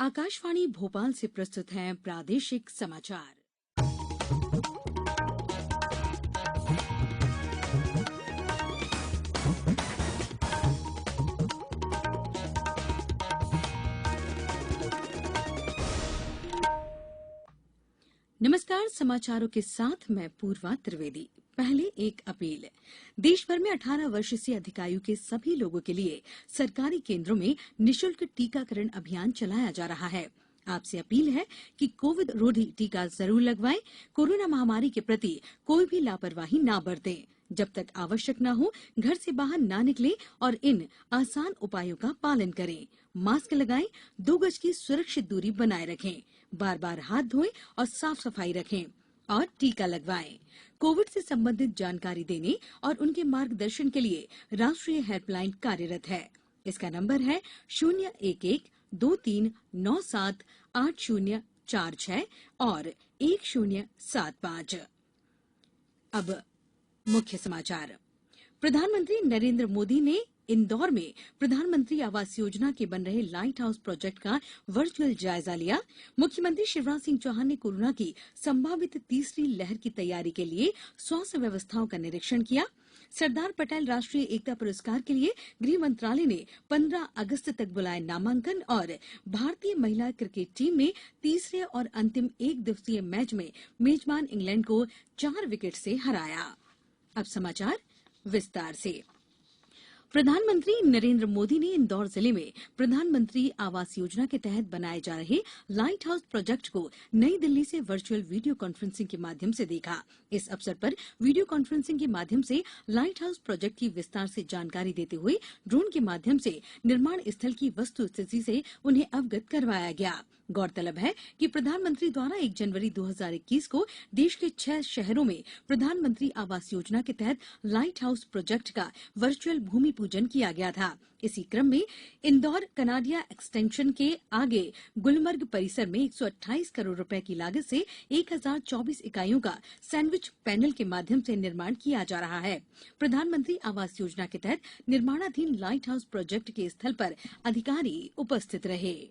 आकाशवाणी भोपाल से प्रस्तुत हैं प्रादेशिक समाचार। नमस्कार, समाचारों के साथ मैं पूर्वा त्रिवेदी। पहले एक अपील। देश भर में 18 वर्ष से अधिक आयु के सभी लोगों के लिए सरकारी केंद्रों में निःशुल्क टीकाकरण अभियान चलाया जा रहा है। आपसे अपील है कि कोविड रोधी टीका जरूर लगवाएं। कोरोना महामारी के प्रति कोई भी लापरवाही ना बरतें। जब तक आवश्यक न हो, घर से बाहर ना निकलें और इन आसान उपायों का पालन करें। मास्क लगाएं, 2 गज की सुरक्षित दूरी बनाए रखें, बार-बार हाथ धोएं और साफ सफाई रखें और टीका लगवाएं। कोविड से संबंधित जानकारी देने और उनके मार्गदर्शन के लिए राष्ट्रीय हेल्पलाइन कार्यरत है। इसका नंबर है 011-2397-8046 और 1075। अब मुख्य समाचार। प्रधानमंत्री नरेंद्र मोदी ने इंदौर में प्रधानमंत्री आवास योजना के बन रहे लाइट हाउस प्रोजेक्ट का वर्चुअल जायजा लिया। मुख्यमंत्री शिवराज सिंह चौहान ने कोरोना की संभावित तीसरी लहर की तैयारी के लिए स्वास्थ्य व्यवस्थाओं का निरीक्षण किया। सरदार पटेल राष्ट्रीय एकता पुरस्कार के लिए गृह मंत्रालय ने 15 अगस्त तक बुलाए नामांकन और भारतीय महिला क्रिकेट टीम ने तीसरे और अंतिम एक दिवसीय मैच में मेजबान इंग्लैंड को 4 विकेट से हराया। अब समाचार विस्तार से। प्रधानमंत्री नरेंद्र मोदी ने इंदौर जिले में प्रधानमंत्री आवास योजना के तहत बनाए जा रहे लाइट हाउस प्रोजेक्ट को नई दिल्ली से वर्चुअल वीडियो कॉन्फ्रेंसिंग के माध्यम से देखा। इस अवसर पर वीडियो कॉन्फ्रेंसिंग के माध्यम से लाइट हाउस प्रोजेक्ट की विस्तार से जानकारी देते हुए ड्रोन के माध्यम से निर्माण स्थल की वस्तु स्थिति से उन्हें अवगत करवाया गया। गौरतलब है कि प्रधानमंत्री द्वारा 1 जनवरी 2021 को देश के 6 शहरों में प्रधानमंत्री आवास योजना के तहत लाइट हाउस प्रोजेक्ट का वर्चुअल भूमि पूजन किया गया था। इसी क्रम में इंदौर कनाडिया एक्सटेंशन के आगे गुलमर्ग परिसर में 128 करोड़ रुपए की लागत से 1024 इकाइयों का सैंडविच पैनल के माध्यम से निर्माण किया जा रहा है। प्रधानमंत्री आवास योजना के तहत निर्माणाधीन लाइट हाउस प्रोजेक्ट के स्थल पर अधिकारी उपस्थित रहे।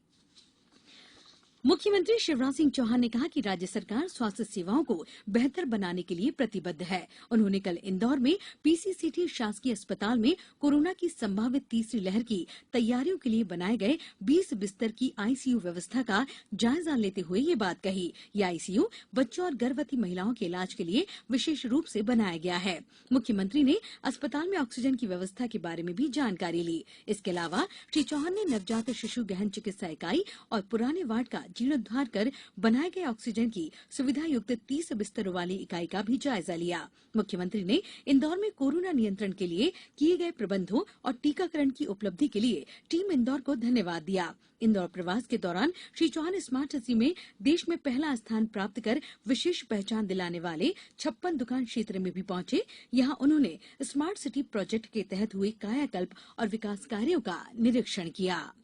मुख्यमंत्री शिवराज सिंह चौहान ने कहा कि राज्य सरकार स्वास्थ्य सेवाओं को बेहतर बनाने के लिए प्रतिबद्ध है। उन्होंने कल इंदौर में पीसीसीटी शासकीय अस्पताल में कोरोना की संभावित तीसरी लहर की तैयारियों के लिए बनाए गए 20 बिस्तर की आईसीयू व्यवस्था का जायजा लेते हुए ये बात कही। ये आईसीयू बच्चों और गर्भवती महिलाओं के इलाज के लिए विशेष रूप से बनाया गया है। मुख्यमंत्री ने अस्पताल में ऑक्सीजन की व्यवस्था के बारे में भी जानकारी ली। इसके अलावा श्री चौहान ने नवजात शिशु गहन चिकित्सा इकाई और पुराने वार्ड का जीर्णोद्धार कर बनाए गए ऑक्सीजन की सुविधा युक्त 30 बिस्तरों वाली इकाई का भी जायजा लिया। मुख्यमंत्री ने इंदौर में कोरोना नियंत्रण के लिए किए गए प्रबंधों और टीकाकरण की उपलब्धि के लिए टीम इंदौर को धन्यवाद दिया। इंदौर प्रवास के दौरान श्री चौहान स्मार्ट सिटी में देश में पहला स्थान प्राप्त कर विशेष पहचान दिलाने वाले 56 दुकान क्षेत्र में भी पहुंचे। यहां उन्होंने स्मार्ट सिटी प्रोजेक्ट के तहत हुए कायाकल्प और विकास कार्यों का निरीक्षण किया।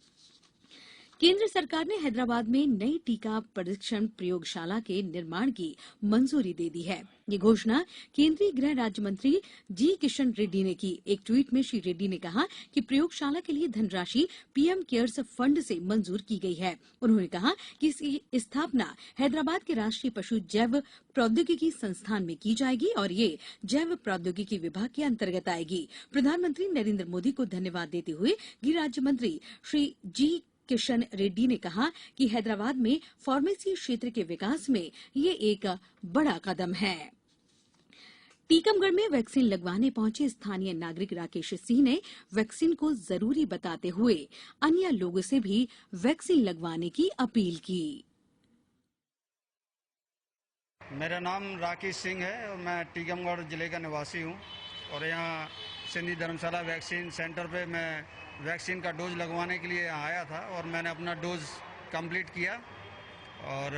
केंद्र सरकार ने हैदराबाद में नई टीका परीक्षण प्रयोगशाला के निर्माण की मंजूरी दे दी है। ये घोषणा केंद्रीय गृह राज्य मंत्री जी किशन रेड्डी ने की। एक ट्वीट में श्री रेड्डी ने कहा कि प्रयोगशाला के लिए धनराशि पीएम केयर्स फंड से मंजूर की गई है। उन्होंने कहा कि इसकी स्थापना हैदराबाद के राष्ट्रीय पशु जैव प्रौद्योगिकी संस्थान में की जाएगी और ये जैव प्रौद्योगिकी विभाग के अंतर्गत आएगी। प्रधानमंत्री नरेंद्र मोदी को धन्यवाद देते हुए गृह राज्य मंत्री श्री जी किशन रेड्डी ने कहा कि हैदराबाद में फार्मेसी क्षेत्र के विकास में ये एक बड़ा कदम है। टीकमगढ़ में वैक्सीन लगवाने पहुंचे स्थानीय नागरिक राकेश सिंह ने वैक्सीन को जरूरी बताते हुए अन्य लोगों से भी वैक्सीन लगवाने की अपील की। मेरा नाम राकेश सिंह है और मैं टीकमगढ़ जिले का निवासी हूं और यहाँ सिंधी धर्मशाला वैक्सीन सेंटर पे मैं वैक्सीन का डोज लगवाने के लिए आया था और मैंने अपना डोज कंप्लीट किया। और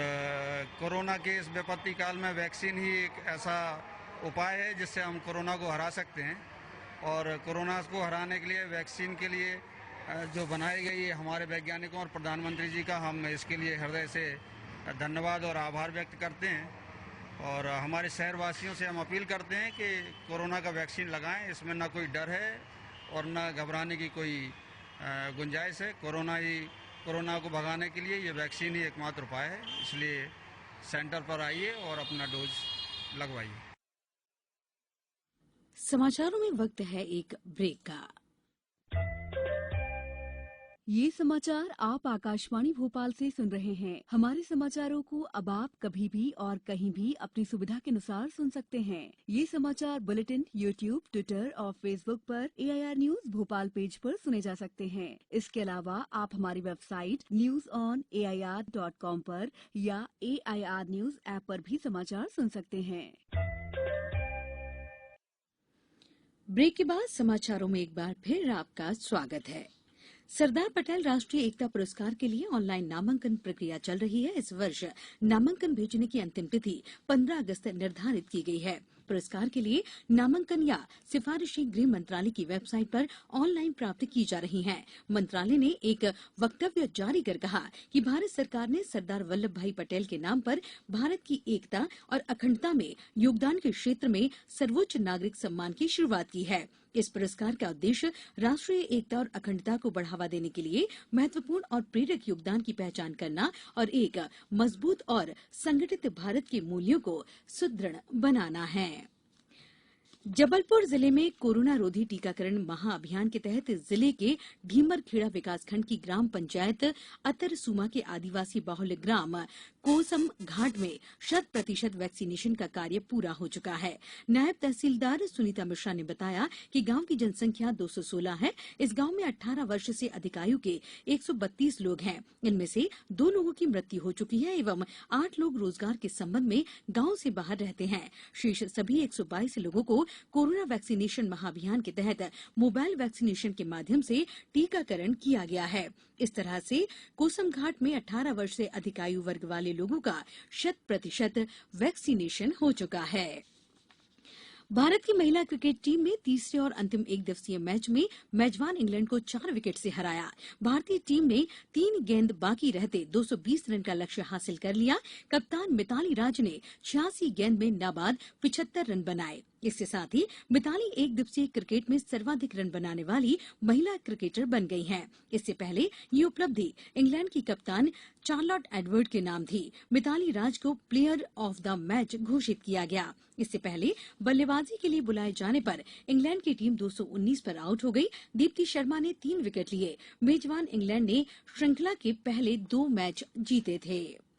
कोरोना के इस विपत्ति काल में वैक्सीन ही एक ऐसा उपाय है जिससे हम कोरोना को हरा सकते हैं। और कोरोना को हराने के लिए वैक्सीन के लिए जो बनाई गई है हमारे वैज्ञानिकों और प्रधानमंत्री जी का हम इसके लिए हृदय से धन्यवाद और आभार व्यक्त करते हैं। और हमारे शहरवासियों से हम अपील करते हैं कि कोरोना का वैक्सीन लगाएं। इसमें ना कोई डर है और ना घबराने की कोई गुंजाइश है। कोरोना ही कोरोना को भगाने के लिए ये वैक्सीन ही एकमात्र उपाय है। इसलिए सेंटर पर आइए और अपना डोज लगवाइए। समाचारों में वक्त है एक ब्रेक का। ये समाचार आप आकाशवाणी भोपाल से सुन रहे हैं। हमारे समाचारों को अब आप कभी भी और कहीं भी अपनी सुविधा के अनुसार सुन सकते हैं। ये समाचार बुलेटिन यूट्यूब, ट्विटर और फेसबुक पर AIR न्यूज भोपाल पेज पर सुने जा सकते हैं। इसके अलावा आप हमारी वेबसाइट newsonair.com पर या AIR न्यूज ऐप पर भी समाचार सुन सकते हैं। ब्रेक के बाद समाचारों में एक बार फिर आपका स्वागत है। सरदार पटेल राष्ट्रीय एकता पुरस्कार के लिए ऑनलाइन नामांकन प्रक्रिया चल रही है। इस वर्ष नामांकन भेजने की अंतिम तिथि 15 अगस्त निर्धारित की गई है। पुरस्कार के लिए नामांकन या सिफारिशें गृह मंत्रालय की वेबसाइट पर ऑनलाइन प्राप्त की जा रही हैं। मंत्रालय ने एक वक्तव्य जारी कर कहा कि भारत सरकार ने सरदार वल्लभ भाई पटेल के नाम पर भारत की एकता और अखंडता में योगदान के क्षेत्र में सर्वोच्च नागरिक सम्मान की शुरुआत की है। इस पुरस्कार का उद्देश्य राष्ट्रीय एकता और अखंडता को बढ़ावा देने के लिए महत्वपूर्ण और प्रेरक योगदान की पहचान करना और एक मजबूत और संगठित भारत के मूल्यों को सुदृढ़ बनाना है। जबलपुर जिले में कोरोना रोधी टीकाकरण महाअभियान के तहत जिले के ढीमरखेड़ा विकासखंड की ग्राम पंचायत अतरसुमा के आदिवासी बाहुल्य ग्राम कोसम घाट में 100% वैक्सीनेशन का कार्य पूरा हो चुका है। नायब तहसीलदार सुनीता मिश्रा ने बताया कि गांव की जनसंख्या 216 है। इस गांव में 18 वर्ष से अधिक आयु के 132 लोग हैं। इनमें से 2 लोगों की मृत्यु हो चुकी है एवं 8 लोग रोजगार के संबंध में गांव से बाहर रहते हैं। शेष सभी 122 लोगों को कोरोना वैक्सीनेशन महाअभियान के तहत मोबाइल वैक्सीनेशन के माध्यम से टीकाकरण किया गया है। इस तरह से कोसम घाट में 18 वर्ष से अधिक आयु वर्ग वाले लोगों का 100% वैक्सीनेशन हो चुका है। भारत की महिला क्रिकेट टीम ने तीसरे और अंतिम एक दिवसीय मैच में मेजबान इंग्लैंड को 4 विकेट से हराया। भारतीय टीम ने 3 गेंद बाकी रहते 220 रन का लक्ष्य हासिल कर लिया। कप्तान मिताली राज ने 86 गेंद में नाबाद 75 रन बनाए। इसके साथ ही मिताली एक दिवसीय क्रिकेट में सर्वाधिक रन बनाने वाली महिला क्रिकेटर बन गई हैं। इससे पहले ये उपलब्धि इंग्लैंड की कप्तान चार्लोट एडवर्ड के नाम थी। मिताली राज को प्लेयर ऑफ द मैच घोषित किया गया। इससे पहले बल्लेबाजी के लिए बुलाए जाने पर इंग्लैंड की टीम 219 पर आउट हो गई। दीप्ति शर्मा ने 3 विकेट लिए। मेजबान इंग्लैंड ने श्रृंखला के पहले 2 मैच जीते थे।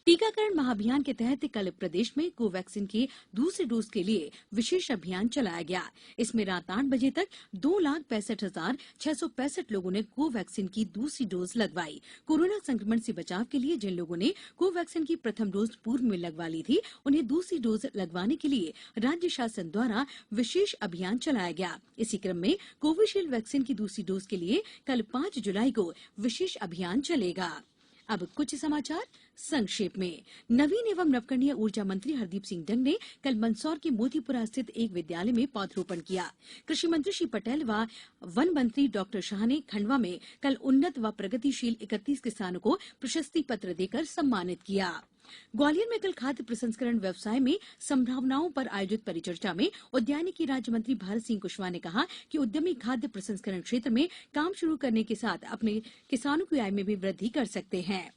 टीकाकरण महाअभियान के तहत कल प्रदेश में कोवैक्सीन के दूसरे डोज के लिए विशेष अभियान चलाया गया। इसमें रात 8 बजे तक 2,65,665 लोगों ने कोवैक्सीन की दूसरी डोज लगवाई। कोरोना संक्रमण से बचाव के लिए जिन लोगों ने कोवैक्सीन की प्रथम डोज पूर्व में लगवा ली थी, उन्हें दूसरी डोज लगवाने के लिए राज्य शासन द्वारा विशेष अभियान चलाया गया। इसी क्रम में कोविशील्ड वैक्सीन की दूसरी डोज के लिए कल 5 जुलाई को विशेष अभियान चलेगा। अब कुछ समाचार संक्षेप में। नवीन एवं नवकरणीय ऊर्जा मंत्री हरदीप सिंह डंग ने कल मंदसौर के मोतीपुरा स्थित एक विद्यालय में पौधरोपण किया। कृषि मंत्री श्री पटेल व वन मंत्री डॉक्टर शाह ने खंडवा में कल उन्नत व प्रगतिशील 31 किसानों को प्रशस्ति पत्र देकर सम्मानित किया। ग्वालियर में कल खाद्य प्रसंस्करण व्यवसाय में संभावनाओं पर आयोजित परिचर्चा में उद्यानिकी राज्य मंत्री भारत सिंह कुशवाहा ने कहा कि उद्यमी खाद्य प्रसंस्करण क्षेत्र में काम शुरू करने के साथ अपने किसानों की आय में भी वृद्धि कर सकते हैं।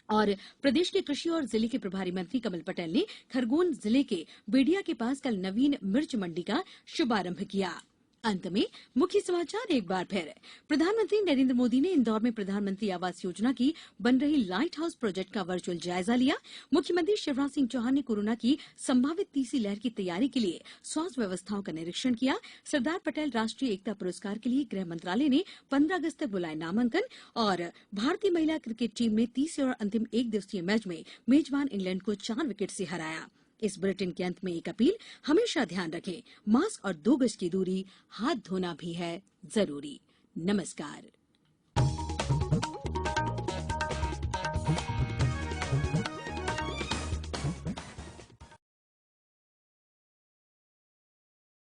और प्रदेश के कृषि और जिले के प्रभारी मंत्री कमल पटेल ने खरगोन जिले के बेडिया के पास कल नवीन मिर्च मंडी का शुभारंभ किया। अंत में मुख्य समाचार एक बार फिर। प्रधानमंत्री नरेंद्र मोदी ने इंदौर में प्रधानमंत्री आवास योजना की बन रही लाइट हाउस प्रोजेक्ट का वर्चुअल जायजा लिया। मुख्यमंत्री शिवराज सिंह चौहान ने कोरोना की संभावित तीसरी लहर की तैयारी के लिए स्वास्थ्य व्यवस्थाओं का निरीक्षण किया। सरदार पटेल राष्ट्रीय एकता पुरस्कार के लिए गृह मंत्रालय ने 15 अगस्त तक बुलाए नामांकन। और भारतीय महिला क्रिकेट टीम ने तीसरे और अंतिम एक दिवसीय मैच में मेजबान इंग्लैंड को 4 विकेट से हराया। इस बुलेटिन के अंत में एक अपील, हमेशा ध्यान रखें, मास्क और 2 गज की दूरी, हाथ धोना भी है जरूरी। नमस्कार।